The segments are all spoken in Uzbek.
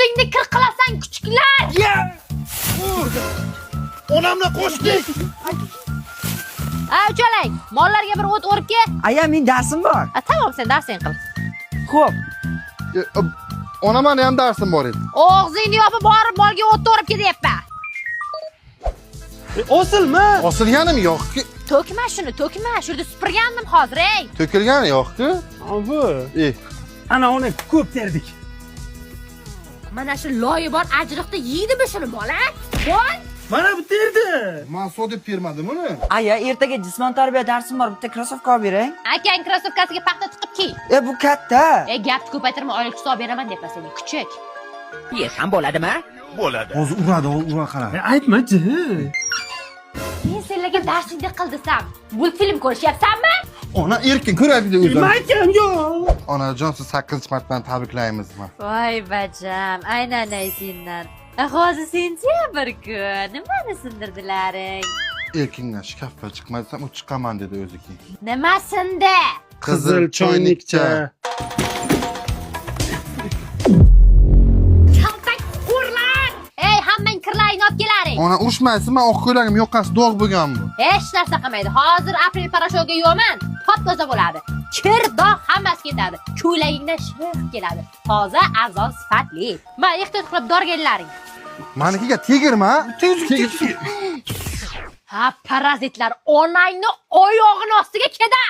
Ustingni kir qilasan, kuchuklar. Onamla qo'shdik. Uchalang, mollarga bir o't o'rib kel. Aya, men darsim bor. Tamam, sen darsing qil. Xo'p. Ona meni ham darsim bor edi. Og'zingni yopib borib molga o't o'rib ketyapman. Osilma. Osilganim yo'q. To'kma shuni, to'kma. Shurda supurgandim hozir, ey. To'kilgani yo'q-ku. Bu. Ana uni ko'p terdik. Mana shu loyi bor ajriqda yeydimi shuni bola? Voy! Mana bu terdi. Men sodib bermadim uni. Aya, ertaga jismon tarbiya darsim bor. Bitta krossovka olib bering. Akang krossovkasiga paxta tiqib kiy. Bu katta. Gapni ko'paytirma, oylik hisob beraman deb sen kuchuk. Yesam bo'ladimi? Bo'ladi. Hozir uradi, ura qara. Aytma-chi. Men senlarga darsingni qil desam, multfilm ko'rishyapsanmi? Ona erkin ko'radi o'zi. Aytgan yo'q. Onajon, siz 8-mart bilan tabriklaymizmi? Voy bajam, aynan aytinglar. Hozir sentyabr-ku, nimani sindirdilaring? Erkinga shkafga chiqmasam, u chiqaman dedi o'ziki. Nima sindi? Qizil choynakcha. Kaltak qo'rlar! Ey, hammang kirlaringni olib kelaring. Ona urushmaysiz, men oq ko'ylagim yoqqasi dog' bo'lgan bu. Hech narsa qilmaydi. Hozir aprel parashogga yo'man, top-toza bo'ladi. Kir, dog' hammasi ketadi. Ko'ylagingdan shiq keladi. Toza, arzon, sifatli. Men ehtiyot qilib dorganlaring. Manikiga tegirma. Ha, parazitlar, onangni oyog'ini ostiga keda.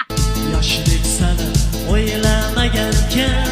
Yoshlik sani o'ylamagan ekan.